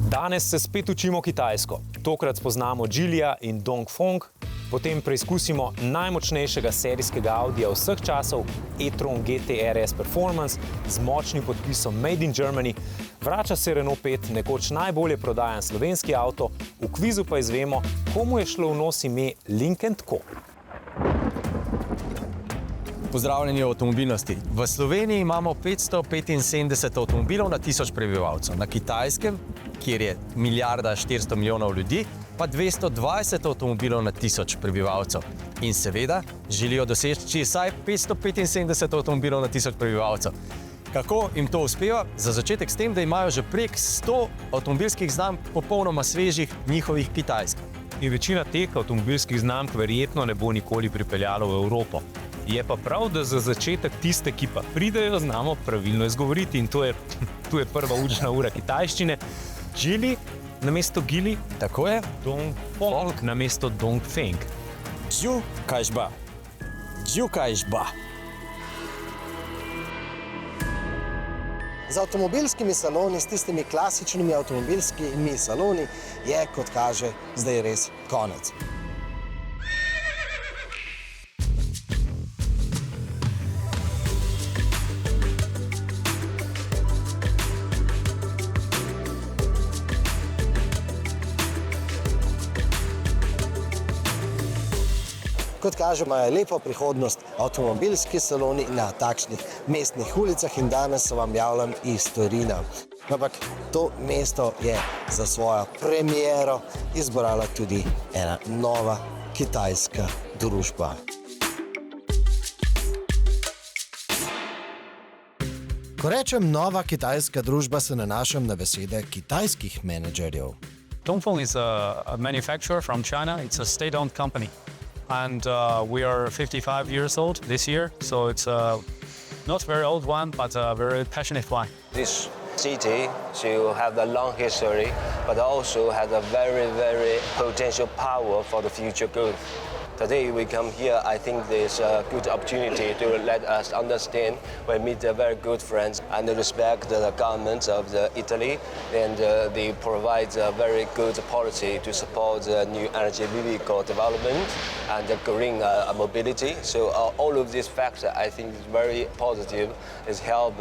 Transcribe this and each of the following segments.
Danes se spet učimo kitajsko. Tokrat spoznamo Geelya in Dongfeng, potem preizkusimo najmočnejšega serijskega Audija vseh časov, e-tron GT RS Performance z močnim podpisom Made in Germany. Vrača se Renault 5, nekoč najbolje prodajan slovenski avto, v kvizu pa izvemo, komu je šlo v nos ime Lynk & Co. Pozdravljeni v avtomobilnosti. V Sloveniji imamo 575 avtomobilov na 1000 prebivalcev. Na Kitajskem, kjer je 1,4 milijarde ljudi, pa 220 avtomobilov na 1000 prebivalcev. In seveda želijo doseči vsaj 575 avtomobilov na 1000 prebivalcev. Kako jim to uspeva? Za začetek s tem, da imajo že prek 100 avtomobilskih znamk popolnoma svežih njihovih kitajskih. In večina teh avtomobilskih znamk verjetno ne bo nikoli pripeljalo v Evropo. Je pa prav, da za začetek tiste, ki pa pridejo, znamo pravilno izgovoriti in tu je prva učna ura kitajščine. Geely namesto Geely, Tako je? Dongfeng namesto Dongfeng. Zhu Kajšba. Zhu Kajšba. Z avtomobilskimi saloni, s tistimi klasičnimi avtomobilskimi saloni, je, kot kaže, zdaj res konec. Kot kaže, imajo lepo prihodnost avtomobilski saloni na takšnih mestnih ulicah in danes se vam javljam iz Torina. Ampak to mesto je za svojo premiero izbrala tudi ena nova kitajska družba. Ko rečem nova kitajska družba, se nanašam na besede kitajskih menedžerjev. Dongfeng is a manufacturer from China. It's a state-owned company. And we are 55 years old this year, so it's not very old one, but a very passionate one. This city should have a long history, but also has a very, very potential power for the future growth. Today we come here, I think there's a good opportunity to let us understand. We meet very good friends and respect the government of Italy, and they provide a very good policy to support the new energy vehicle development and the green mobility. So all of these factors I think is very positive. It's help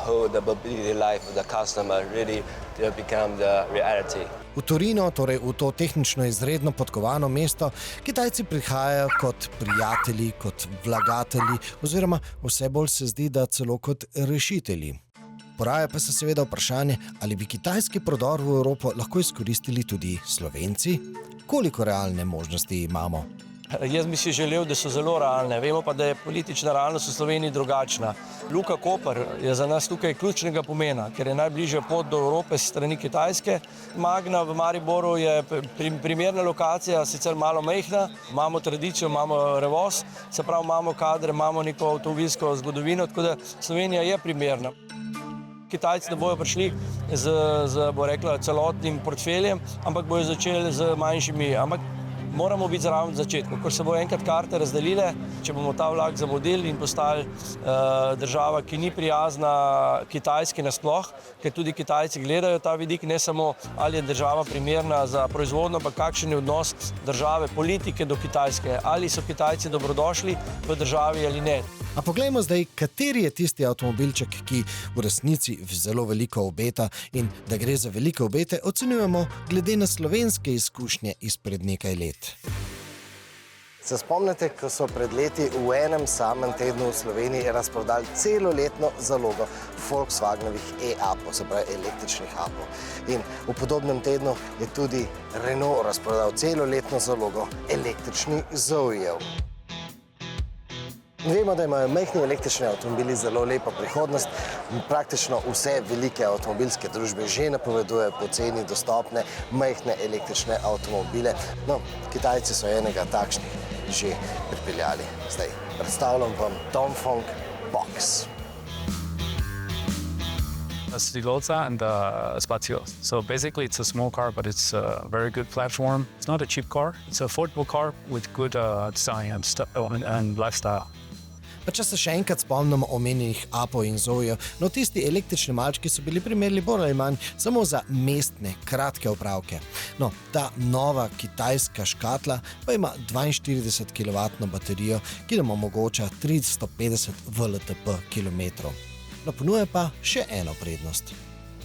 hold the mobility life of the customer really to become the reality. V Torino, torej v to tehnično izredno podkovano mesto, Kitajci prihajajo kot prijatelji, kot vlagatelji oziroma vse bolj se zdi, da celo kot rešitelji. Poraja pa se seveda vprašanje, ali bi kitajski prodor v Evropo lahko izkoristili tudi Slovenci? Koliko realne možnosti imamo? Jaz bi si želel, da so zelo realne. Vemo pa, da je politična realnost v Sloveniji drugačna. Luka Koper je za nas tukaj ključnega pomena, ker je najbližja pot do Evrope s strani Kitajske. Magna v Mariboru je primerna lokacija, sicer malo majhna, imamo tradicijo, imamo revoz, se pravi imamo kadre, imamo neko avtomobilsko zgodovino, tako da Slovenija je primerna. Kitajci ne bojo prišli z bo rekla, celotnim portfeljem, ampak bojo začeli z manjšimi, ampak moramo biti zraven v začetku. Ko se bo enkrat karte razdelile, če bomo ta vlak zamudili in postali država, ki ni prijazna Kitajski nasploh, ker tudi Kitajci gledajo ta vidik, ne samo ali je država primerna za proizvodnjo, pa kakšen je odnos države, politike do Kitajske, ali so Kitajci dobrodošli v državi ali ne. A poglejmo zdaj, kateri je tisti avtomobilček, ki v resnici zelo veliko obeta in da gre za velike obete, ocenjujemo glede na slovenske izkušnje izpred nekaj let. Se spomnite, ko so pred leti v enem samem tednu v Sloveniji razprodali celoletno zalogo Volkswagenovih e-apov, se pravi električnih apov. In v podobnem tednu je tudi Renault razprodal celoletno zalogo električnih Zoejev. Vemo, da imajo majhni električni avtomobili zelo lepo prihodnost. Praktično vse velike avtomobilske družbe že napovedujejo poceni, dostopne, majhne električne avtomobile. No, Kitajci so enega takšnih že pripeljali. Zdaj predstavljam vam Dongfeng Box. Stiloza and Spazio. So basically it's a small car, but it's a very good platform. It's not a cheap car. It's an affordable car with good design and lifestyle. Pa če se še enkrat spomnimo omenjenih Apo in Zojo, no tisti električni malčki so bili primerni bolj ali manj samo za mestne, kratke opravke. No, ta nova kitajska škatla pa ima 42 kW baterijo, ki nam omogoča 350 VLTP kilometrov. No, ponuja pa še eno prednost.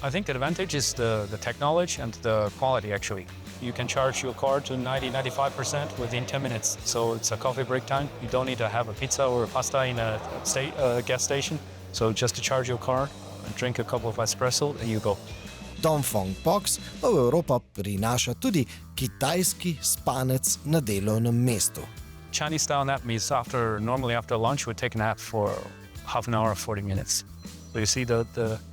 I think the advantage is the technology and the quality actually. You can charge your car to 90-95% within 10 minutes. So it's a coffee break time. You don't need to have a pizza or a pasta in a gas station. So just to charge your car and drink a cup of espresso and you go. Dongfeng Box pa v Evropo prinaša tudi kitajski spanec na delovnem mestu. Chinese style nap means normally after lunch we take a nap for half an hour or 40 minutes. So you see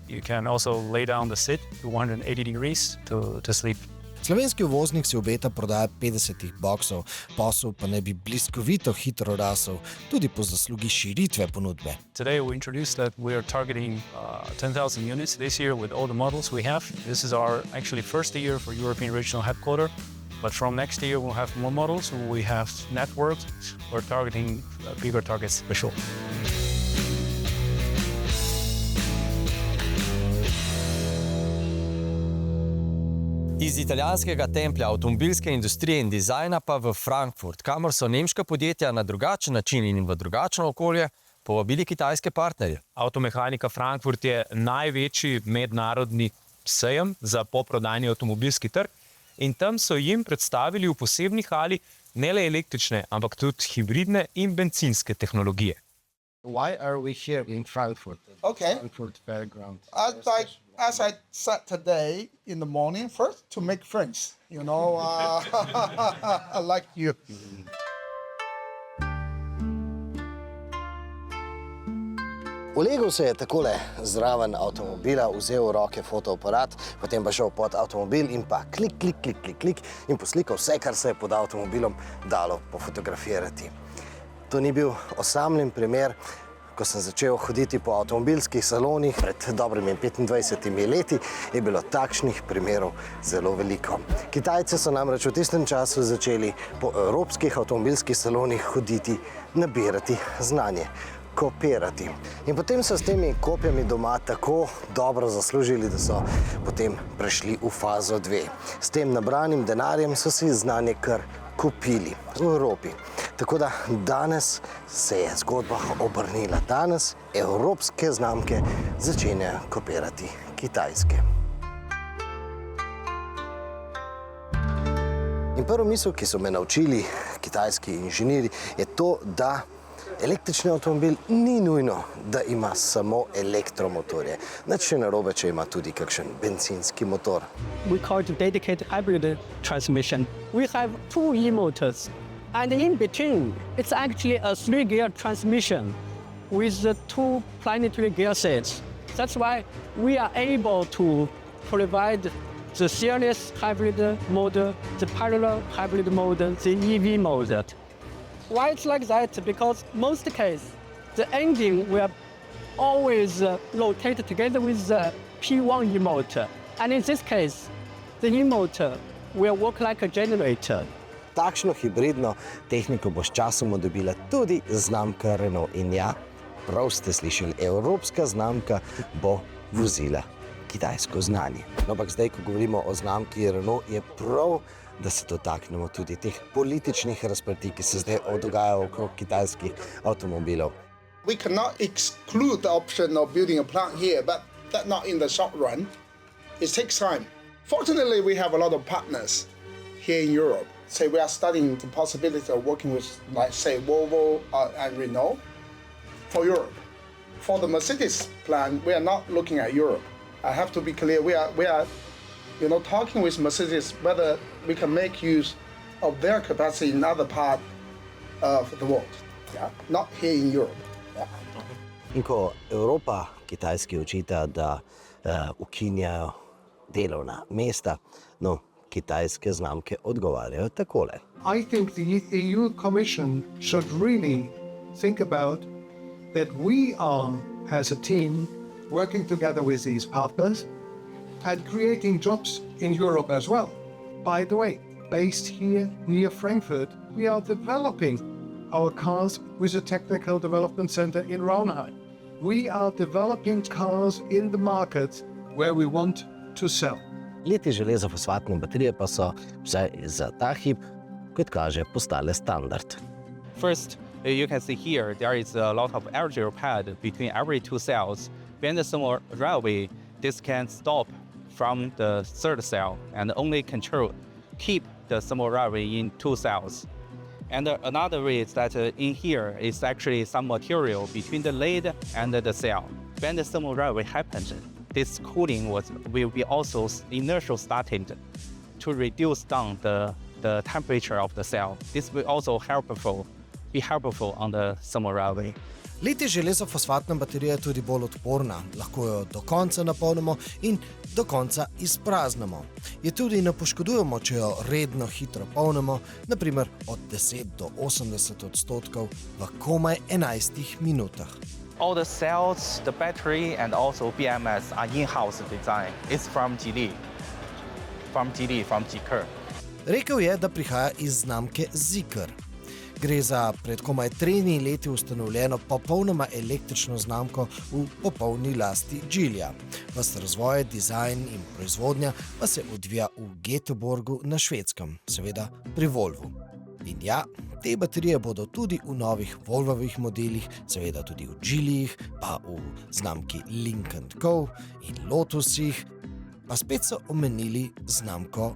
you can also lay down the sit to 180 degrees to sleep. Slovenski uvoznik si obeta prodaja 50 boksov, posel pa ne bi bliskovito hitro rasel, tudi po zaslugi širitve ponudbe. Today we introduced that we are targeting 10,000 units this year with all the models we have. This is our actually first year for European regional headquarters, but from next year we'll have more models. We have networks. We're targeting bigger targets for sure. Iz italijanskega templja avtomobilske industrije in dizajna pa v Frankfurt, kamor so nemška podjetja na drugačen način in v drugačno okolje povabili kitajske partnerje. Avtomehanika Frankfurt je največji mednarodni sejem za poprodajni avtomobilski trg in tam so jim predstavili v posebni hali ne le električne, ampak tudi hibridne in bencinske tehnologije. Why are we here in Frankfurt? Okay. Frankfurt background. As I said today in the morning, first to make friends, you know, like you. Ulegel se je takole zraven avtomobila, vzel v roke fotoaparat, potem pa šel pod avtomobil in pa klik, klik, klik, klik, klik in poslikal vse, kar se je pod avtomobilom dalo pofotografirati. To ni bil osamljen primer. Ko sem začel hoditi po avtomobilskih salonih pred dobrimi 25 leti, je bilo takšnih primerov zelo veliko. Kitajci so namreč v tistem času začeli po evropskih avtomobilskih salonih hoditi, nabirati znanje, kopirati. In potem so s temi kopijami doma tako dobro zaslužili, da so potem prešli v fazo 2. S tem nabranim denarjem so si znanje kar kupili v Evropi. Tako da danes se je zgodba obrnila. Danes evropske znamke začenjajo kopirati kitajske. In prvo misel, ki so me naučili kitajski inženirji, je to, da električni avtomobil ni nujno, da ima samo elektromotorje. Nič ne narobe, če ima tudi kakšen bencinski motor. We call it dedicated hybrid transmission. We have two e-motors, and in between, it's actually a 3-gear transmission with the 2 planetary gear sets. That's why we are able to provide the series hybrid mode, the parallel hybrid mode, the EV mode. Why it's like that? Because most cases, the engine will always rotate together with the P1 e-motor. And in this case, the e-motor will work like a generator. Takšno hibridno tehniko bo s časom dobila tudi znamka Renault. In ja, prav ste slišali, evropska znamka bo vozila kitajsko znanje. No, ampak zdaj, ko govorimo o znamki Renault, je prav, da se dotaknemo tudi teh političnih razprtij, ki se zdaj dogajajo okrog kitajskih avtomobilov. We cannot exclude the option of building a plant here, but that's not in the short run. It takes time. Fortunately, we have a lot of partners here in Europe. Say we are studying the possibility of working with, like, say, Volvo and Renault for Europe. For the Mercedes plant, we are not looking at Europe. I have to be clear. We are, talking with Mercedes whether we can make use of their capacity in other part of the world. Yeah, not here in Europe. Yeah. In ko Evropa Kitajski očita, da ukinjajo delovna mesta, no, kitajske znamke odgovarjajo takole. I think the EU Commission should really think about that we are, as a team, working together with these partners and creating jobs in Europe as well. By the way, based here near Frankfurt, we are developing our cars with a technical development center in Raunheim. We are developing cars in the markets where we want to sell. Liti železofosfatne baterije pa so, vsaj za ta hip, kot kaže, postale standard. First, you can see here there is a lot of aerial pad between every two cells. When the thermal railway, this can stop from the third cell and only keep the thermal railway in two cells. And another way is that in here is actually some material between the lead and the cell. When the thermal railway happens, this cooling will be also inertial starting to reduce down the temperature of the cell. This will also be helpful on the thermal railway. Litij železofosfatna baterija je tudi bolj odporna, lahko jo do konca napolnimo in do konca izpraznimo. Je tudi ne poškodujemo, če jo redno hitro polnimo, naprimer od 10 do 80% v komaj 11 minutah. All the cells, the battery, and also BMS are in-house design. It's from Geely, from Zeekr. Rekel je, da prihaja iz znamke Zeekr. Gre za pred komaj 3 leti ustanovljeno popolnoma električno znamko v popolni lasti Geelyja. Ves razvoj, dizajn in proizvodnja pa se odvija v Göteborgu na Švedskem, seveda pri Volvu. In ja, te baterije bodo tudi v novih Volvovih modelih, seveda tudi v Geelyjih, pa v znamki Lynk & Co in Lotusih, pa spet so omenili znamko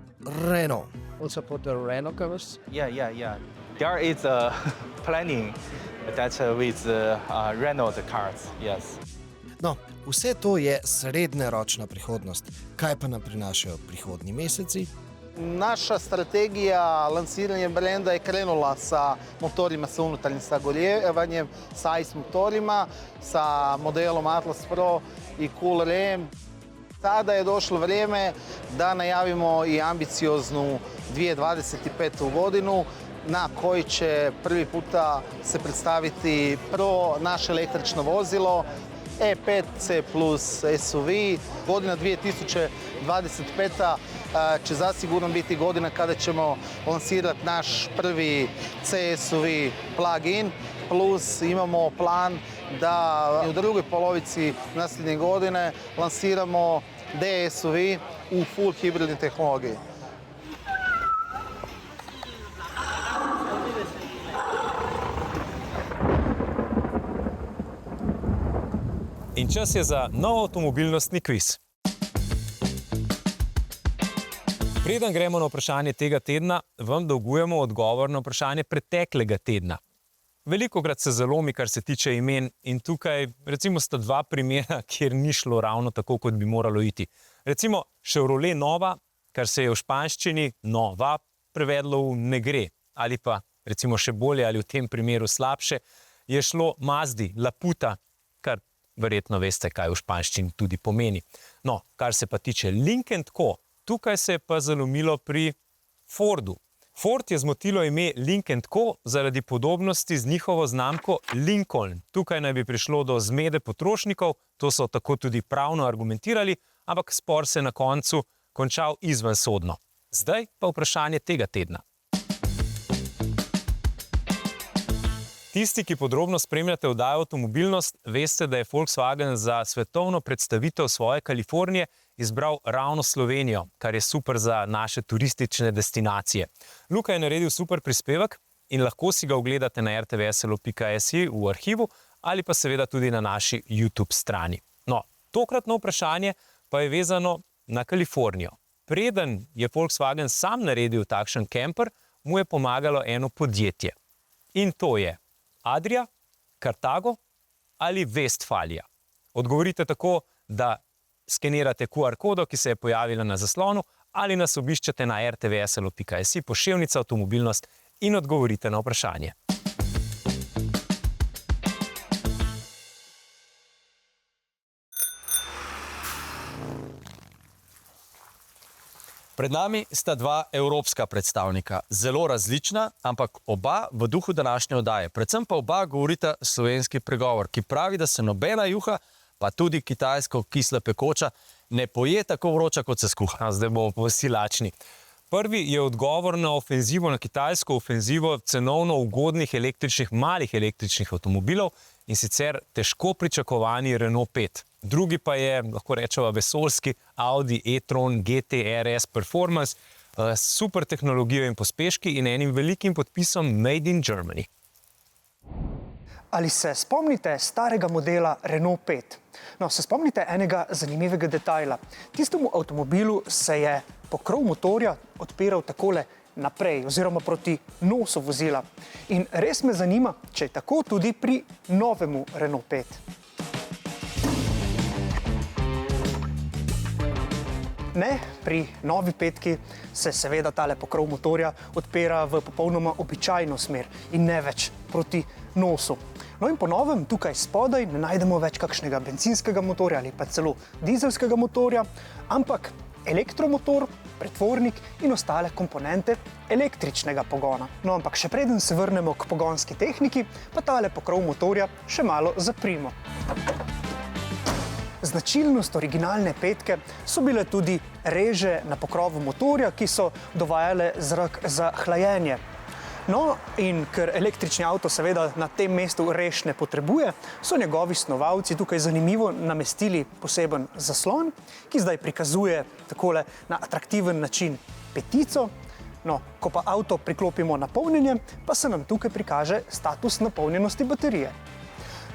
Renault. Also for the Renault cars? Yeah. There is a planning that with Renault cars, yes. No, vse to je srednjeročna prihodnost. Kaj pa nam prinašajo prihodnji meseci? Naša strategija lansiranja brenda je krenula sa motorima sa unutarnjim sagorjevanjem, sa ICE motorima, sa modelom Atlas Pro i Cool Ram. Sada je došlo vrijeme da najavimo i ambicioznu 2025. godinu na koji će prvi puta se predstaviti Pro naše električno vozilo E5 C+ SUV. Godina 2025. će zasigurno biti godina kada ćemo lansirati naš prvi C SUV plug-in, plus imamo plan da u drugoj polovici nasljednje godine lansiramo D SUV u full hibridnoj tehnologiji. In čas je za nov avtomobilnostni kviz. Preden gremo na vprašanje tega tedna, vam dolgujemo odgovor na vprašanje preteklega tedna. Velikokrat se zalomi, kar se tiče imen, in tukaj recimo sta 2 primera, kjer ni šlo ravno tako, kot bi moralo iti. Recimo Chevrolet Nova, kar se je v španščini Nova prevedlo v ne gre, ali pa recimo še bolje ali v tem primeru slabše, je šlo Mazdi Laputa, kar verjetno veste, kaj v španščini tudi pomeni. No, kar se pa tiče Lynk & Co, tukaj se je pa zalomilo pri Fordu. Ford je zmotilo ime Lynk & Co zaradi podobnosti z njihovo znamko Lincoln. Tukaj naj bi prišlo do zmede potrošnikov, to so tako tudi pravno argumentirali, ampak spor se je na koncu končal izvensodno. Zdaj pa vprašanje tega tedna. Tisti, ki podrobno spremljate oddajo Avtomobilnost, veste, da je Volkswagen za svetovno predstavitev svoje Kalifornije izbral ravno Slovenijo, kar je super za naše turistične destinacije. Luka je naredil super prispevek in lahko si ga ogledate na rtvslo.si v arhivu ali pa seveda tudi na naši YouTube strani. No, tokratno vprašanje pa je vezano na Kalifornijo. Preden je Volkswagen sam naredil takšen kemper, mu je pomagalo eno podjetje. In to je Adria, Carthago ali Westfalia. Odgovorite tako, da skenirate QR kodo, ki se je pojavila na zaslonu, ali nas obiščete na rtvslo.si poševnica Avtomobilnost in odgovorite na vprašanje. Pred nami sta 2 evropska predstavnika, zelo različna, ampak oba v duhu današnje oddaje. Predvsem pa oba govorita slovenski pregovor, ki pravi, da se nobena juha, pa tudi kitajsko kisla pekoča, ne poje tako vroča, kot se skuha. Zdaj bomo pa vsi lačni. Prvi je odgovor na ofenzivo, na kitajsko ofenzivo cenovno ugodnih malih električnih avtomobilov in sicer težko pričakovani Renault 5. Drugi pa je, lahko rečemo, vesoljski Audi e-tron GT RS Performance s super tehnologijo in pospeški in enim velikim podpisom Made in Germany. Ali se spomnite starega modela Renault 5? No, se spomnite enega zanimivega detajla. Tistemu avtomobilu se je pokrov motorja odpiral takole naprej oziroma proti nosu vozila. In res me zanima, če je tako tudi pri novemu Renault 5. Ne, pri novi petki se seveda tale pokrov motorja odpira v popolnoma običajno smer in ne več proti nosu. No in po novem tukaj spodaj ne najdemo več kakšnega bencinskega motorja ali pa celo dizelskega motorja, ampak elektromotor, pretvornik in ostale komponente električnega pogona. No, ampak še preden se vrnemo k pogonski tehniki, pa tale pokrov motorja še malo zaprimo. Značilnost originalne petke so bile tudi reže na pokrovu motorja, ki so dovajale zrak za hlajenje. No, in ker električni avto seveda na tem mestu rež ne potrebuje, so njegovi snovalci tukaj zanimivo namestili poseben zaslon, ki zdaj prikazuje takole na atraktiven način petico. No, ko pa avto priklopimo na polnjenje, pa se nam tukaj prikaže status napolnjenosti baterije.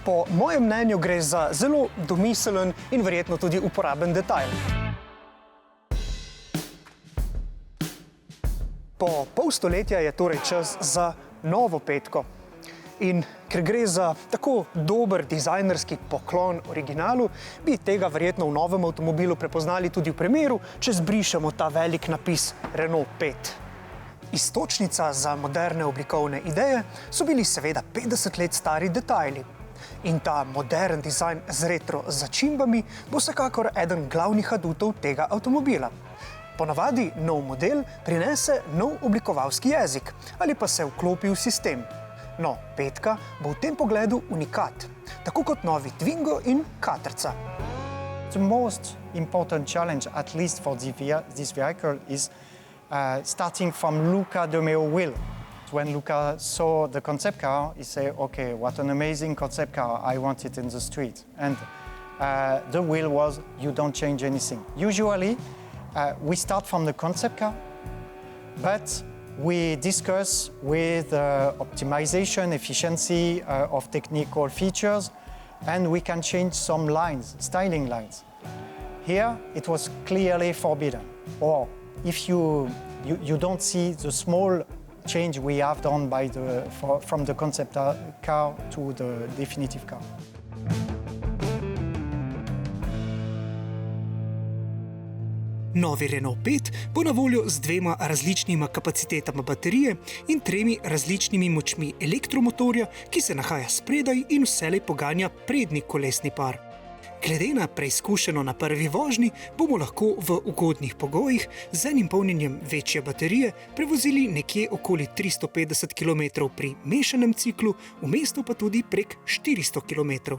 Po mojem mnenju gre za zelo domiselen in verjetno tudi uporaben detajl. Po pol stoletja je torej čas za novo petko. In ker gre za tako dober dizajnerski poklon originalu, bi tega verjetno v novem avtomobilu prepoznali tudi v primeru, če zbrišemo ta velik napis Renault 5. Iztočnica za moderne oblikovne ideje so bili seveda 50 let stari detajli. In ta modern dizajn z retro začimbami bo vsekakor eden glavnih adutov tega avtomobila. Ponavadi nov model prinese nov oblikovalski jezik ali pa se vklopi v sistem. No, petka bo v tem pogledu unikat, tako kot novi Twingo in Caterca. The most important challenge, at least for this vehicle, is starting from Luca de Meo wheel. When Luca saw the concept car, he said, okay, what an amazing concept car, I want it in the street. And the wheel was, you don't change anything. Usually, we start from the concept car, but we discuss with optimization, efficiency of technical features, and we can change some lines, styling lines. Here, it was clearly forbidden. Or if you don't see the small change we have done from the concept car to the definitive car. Novi Renault 5 bo na voljo z 2 različnima kapacitetama baterije in 3 različnimi močmi elektromotorja, ki se nahaja spredaj in vselej poganja prednji kolesni par. Glede na preizkušeno na prvi vožnji, bomo lahko v ugodnih pogojih z enim polnjenjem večje baterije prevozili nekje okoli 350 km pri mešanem ciklu, v mestu pa tudi prek 400 km.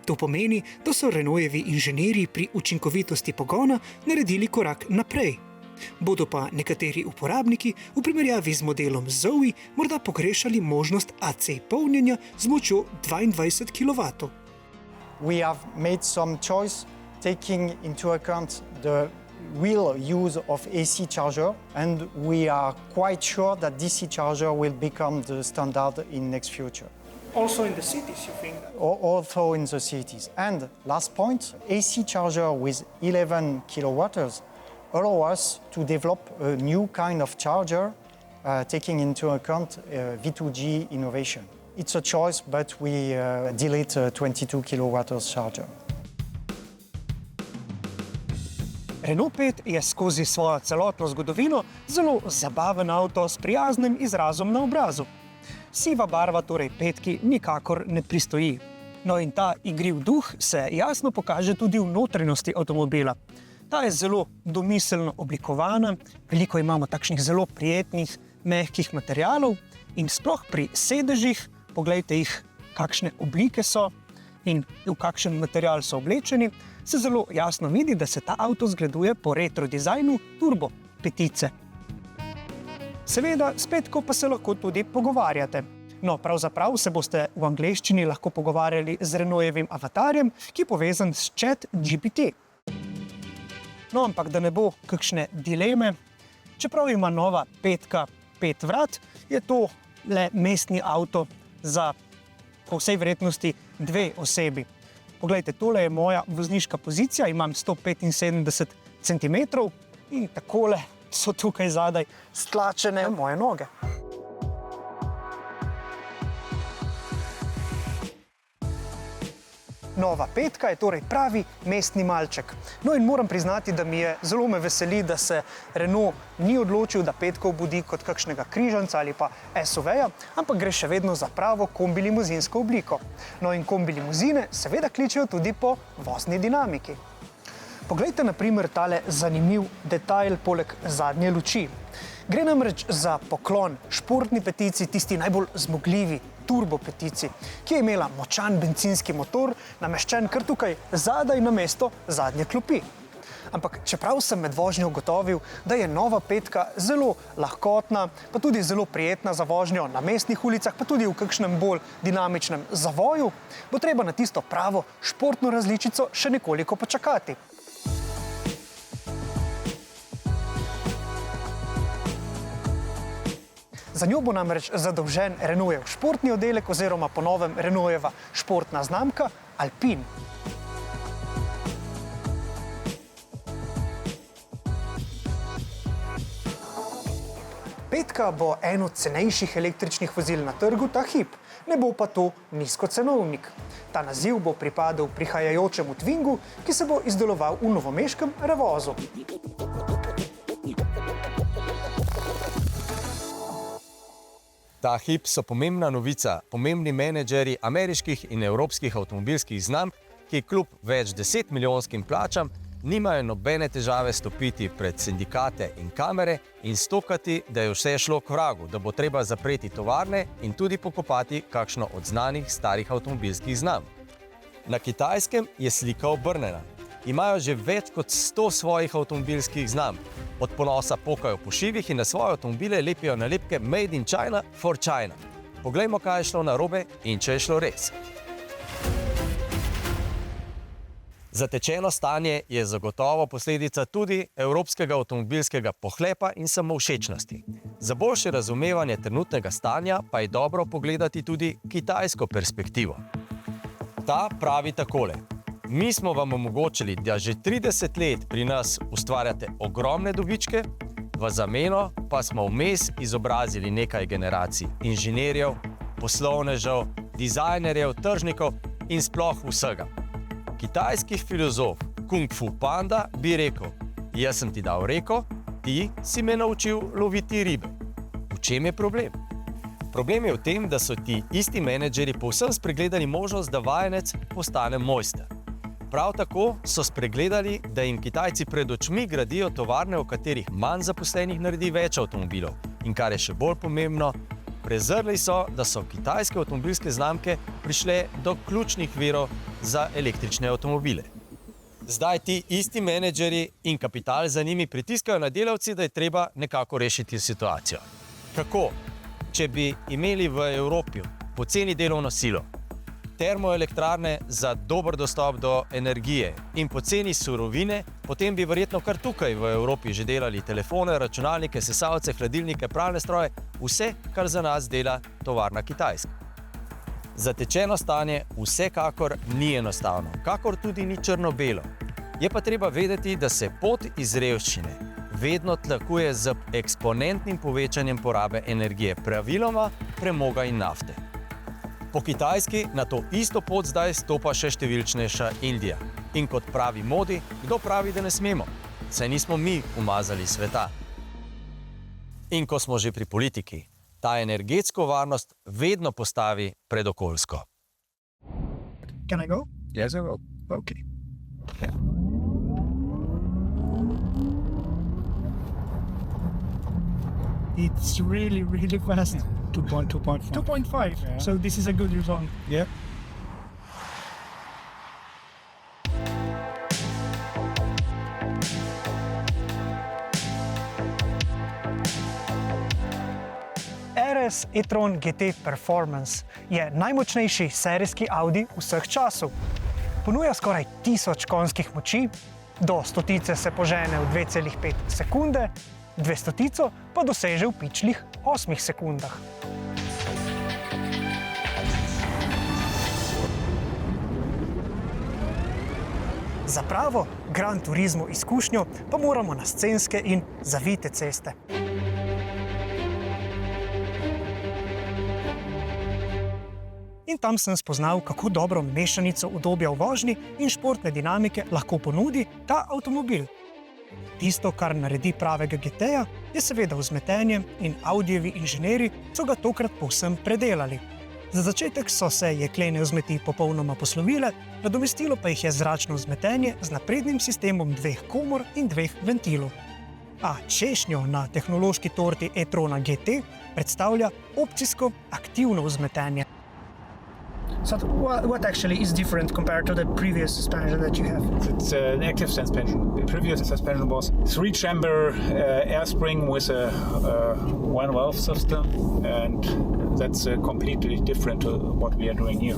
To pomeni, da so Renaultovi inženirji pri učinkovitosti pogona naredili korak naprej. Bodo pa nekateri uporabniki v primerjavi z modelom Zoe morda pogrešali možnost AC polnjenja z močjo 22 kW. We have made some choice taking into account the real use of AC charger, and we are quite sure that DC charger will become the standard in next future. Also in the cities, you think? Also in the cities. And last point, AC charger with 11 kilowatts allow us to develop a new kind of charger taking into account V2G innovation. It's a choice, but we delete a 22 kilowatts charger. Renault 5 je skozi svojo celotno zgodovino zelo zabaven avto s prijaznim izrazom na obrazu. Siva barva torej petki nikakor ne pristoji. No in ta igriv duh se jasno pokaže tudi v notranjosti avtomobila. Ta je zelo domiselno oblikovana, veliko imamo takšnih zelo prijetnih, mehkih materialov in sploh pri sedežih, poglejte jih, kakšne oblike so in v kakšen material so oblečeni, se zelo jasno vidi, da se ta avto zgleduje po retro dizajnu turbo petice. Seveda, spet, ko pa se lahko tudi pogovarjate. No, pravzaprav se boste v angleščini lahko pogovarjali z Renaultovim avatarjem, ki je povezan s ChatGPT. No, ampak da ne bo kakšne dileme, čeprav ima nova petka 5 vrat, je to le mestni avto za po vsej verjetnosti 2 osebi. Poglejte, tole je moja vozniška pozicija, imam 175 cm in takole so tukaj zadaj stlačene moje noge. Nova petka je torej pravi mestni malček. No in moram priznati, da mi je zelo me veseli, da se Renault ni odločil, da petko obudi kot kakšnega križanca ali pa SUV-ja, ampak gre še vedno za pravo kombi-limuzinsko obliko. No in kombi-limuzine seveda kličejo tudi po vozni dinamiki. Poglejte na primer tale zanimiv detajl poleg zadnje luči. Gre namreč za poklon športni petici, tisti najbolj zmogljivi turbo petici, ki je imela močan bencinski motor, nameščen kar tukaj zadaj na mesto zadnje klopi. Ampak čeprav sem med vožnjo ugotovil, da je nova petka zelo lahkotna, pa tudi zelo prijetna za vožnjo na mestnih ulicah, pa tudi v kakšnem bolj dinamičnem zavoju, bo treba na tisto pravo športno različico še nekoliko počakati. Za njo bo namreč zadolžen Renaultov športni oddelek oziroma po novem Renaultova športna znamka Alpine. Petka bo eno cenejših električnih vozil na trgu ta hip, ne bo pa to nizkocenovnik. Ta naziv bo pripadal prihajajočemu Twingu, ki se bo izdeloval v novomeškem Revozu. Ta hip so pomembna novica, pomembni menedžerji ameriških in evropskih avtomobilskih znamk, ki kljub več 10 milijonskim plačam nimajo nobene težave stopiti pred sindikate in kamere in stokati, da je vse šlo k vragu, da bo treba zapreti tovarne in tudi pokopati kakšno od znanih starih avtomobilskih znamk. Na Kitajskem je slika obrnjena. Imajo že več kot 100 svojih avtomobilskih znamk. Od ponosa pokajo po šivih in na svoje avtomobile lepijo nalepke Made in China for China. Poglejmo, kaj je šlo narobe in če je šlo res. Zatečeno stanje je zagotovo posledica tudi evropskega avtomobilskega pohlepa in samovšečnosti. Za boljše razumevanje trenutnega stanja pa je dobro pogledati tudi kitajsko perspektivo. Ta pravi takole. Mi smo vam omogočili, da že 30 let pri nas ustvarjate ogromne dobičke, v zameno pa smo vmes izobrazili nekaj generacij inženirjev, poslovnežev, dizajnerjev, tržnikov in sploh vsega. Kitajski filozof Kung Fu Panda bi rekel, jaz sem ti dal reko, ti si me naučil loviti ribe. V čem je problem? Problem je v tem, da so ti isti menedžeri povsem spregledali možnost, da vajenec postane mojster. Prav tako so spregledali, da jim Kitajci pred očmi gradijo tovarne, v katerih manj zaposlenih naredi več avtomobilov. In kar je še bolj pomembno, prezrli so, da so kitajske avtomobilske znamke prišle do ključnih virov za električne avtomobile. Zdaj ti isti menedžeri in kapital za njimi pritiskajo na delavci, da je treba nekako rešiti situacijo. Kako? Če bi imeli v Evropi poceni delovno silo, termoelektrarne za dober dostop do energije in poceni surovine, potem bi verjetno kar tukaj v Evropi že delali telefone, računalnike, sesalce, hladilnike, pralne stroje, vse, kar za nas dela tovarna Kitajska. Zatečeno stanje vsekakor ni enostavno, kakor tudi ni črno-belo. Je pa treba vedeti, da se pot iz revščine vedno tlakuje z eksponentnim povečanjem porabe energije, praviloma premoga in nafte. Po Kitajski na to isto pot zdaj stopa še številčnejša Indija. In kot pravi modi, kdo pravi, da ne smemo? Saj nismo mi umazali sveta. In ko smo že pri politiki, ta energetsko varnost vedno postavi pred okoljsko. Can I go? Yes, I will. Okay. It's really, really fast. 2.5. 2.5. Yeah. So this is a good result. Yeah. RS e-tron GT Performance je najmočnejši serijski Audi vseh časov. Ponuja skoraj 1000 konjskih moči, do 100 se požene v 2,5 sekunde, 200 pa doseže v pičlih 8 sekundah. Za pravo Gran Turismo izkušnjo pa moramo na scenske in zavite ceste. In tam sem spoznal, kako dobro mešanico udobja v vožnji in športne dinamike lahko ponudi ta avtomobil. Tisto, kar naredi pravega GT-ja, je seveda vzmetenje in Audijevi inženirji so ga tokrat povsem predelali. Za začetek so se jeklene vzmeti popolnoma poslovile, nadomestilo pa jih je zračno vzmetenje z naprednim sistemom 2 komor in 2 ventilov. A češnjo na tehnološki torti e-trona GT predstavlja opcijsko aktivno vzmetenje. So what actually is different compared to the previous suspension that you have? It's an active suspension. The previous suspension was 3-chamber air spring with a one-valve system, and that's completely different to what we are doing here.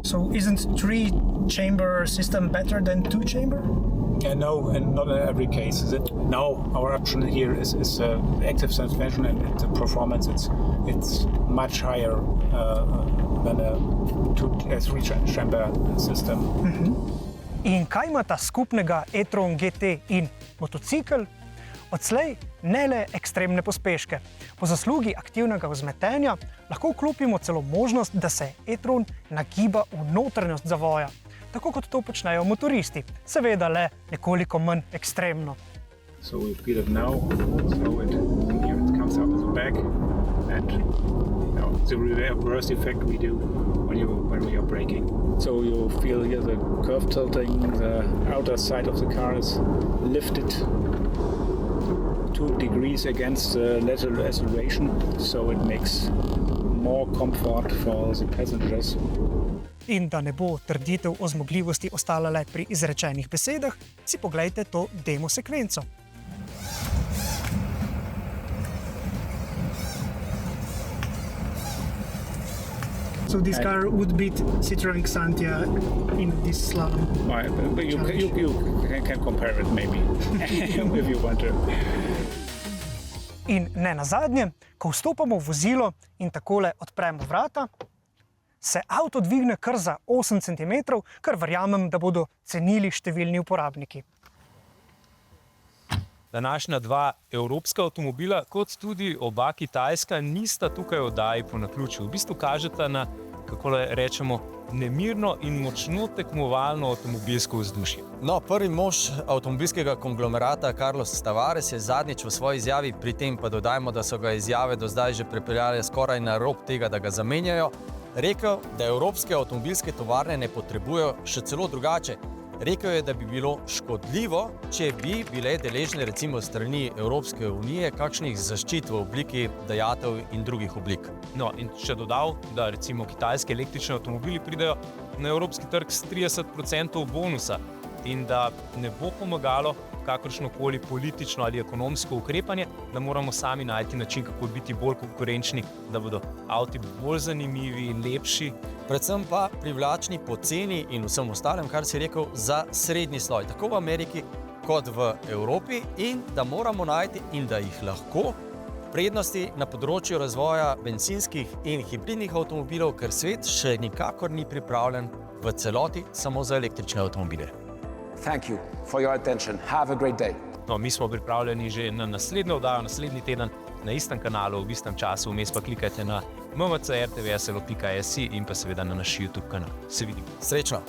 So isn't 3-chamber system better than 2-chamber? No, and not in every case. No, our option here is active suspension, and the performance it's much higher than a 3-chamber system. In kaj imata skupnega e-tron GT in motocikel? Odslej ne le ekstremne pospeške. Po zaslugi aktivnega vzmetenja lahko vklopimo celo možnost, da se e-tron nagiba v notranjost zavoja, tako kot to počnejo motoristi, seveda le nekoliko manj ekstremno. So we feel it now, so it comes out of the back, and the reverse effect we do when we are braking. So you feel here the curve tilting, the outer side of the car is lifted 2 degrees against the lateral acceleration, so it makes more comfort for the passengers. In da ne bo trditev o zmogljivosti ostala le pri izrečenih besedah, si poglejte to demo sekvenco. So this car would beat Citroën Xantia in this slalom. You can compare it maybe, if you want to. In ne nazadnje, ko vstopamo v vozilo in takole odpremo vrata, se avto dvigne kar za 8 cm, kar verjamem, da bodo cenili številni uporabniki. Današnja 2 evropska avtomobila, kot tudi oba kitajska, nista tukaj v oddaji po naključju. V bistvu kažeta na, kako rečemo, nemirno in močno tekmovalno avtomobilsko vzdušje. No, prvi mož avtomobilskega konglomerata Carlos Tavares je zadnjič v svoji izjavi, pri tem pa dodajmo, da so ga izjave do zdaj že pripeljale skoraj na rob tega, da ga zamenjajo, rekel, da evropske avtomobilske tovarne ne potrebujejo, še celo drugače. Rekel je, da bi bilo škodljivo, če bi bile deležne recimo strani Evropske unije kakšnih zaščit v obliki dajatev in drugih oblik. No, in še dodal, da recimo kitajski električni avtomobili pridejo na evropski trg s 30% bonusa in da ne bo pomagalo kakršnokoli politično ali ekonomsko ukrepanje, da moramo sami najti način, kako biti bolj konkurenčni, da bodo avti bolj zanimivi in lepši. Predvsem pa privlačni po ceni in vsem ostalem, kar si rekel, za srednji sloj, tako v Ameriki kot v Evropi, in da moramo najti in da jih lahko prednosti na področju razvoja bencinskih in hibridnih avtomobilov, ker svet še nikakor ni pripravljen v celoti samo za električne avtomobile. Thank you for your attention. Have a great day. No, mi smo pripravljeni že na naslednjo oddajo, naslednji teden, na istem kanalu, v istem času. Vmes pa klikajte na mmc.rtvslo.si in pa seveda na naš YouTube kanal. Se vidimo. Srečno!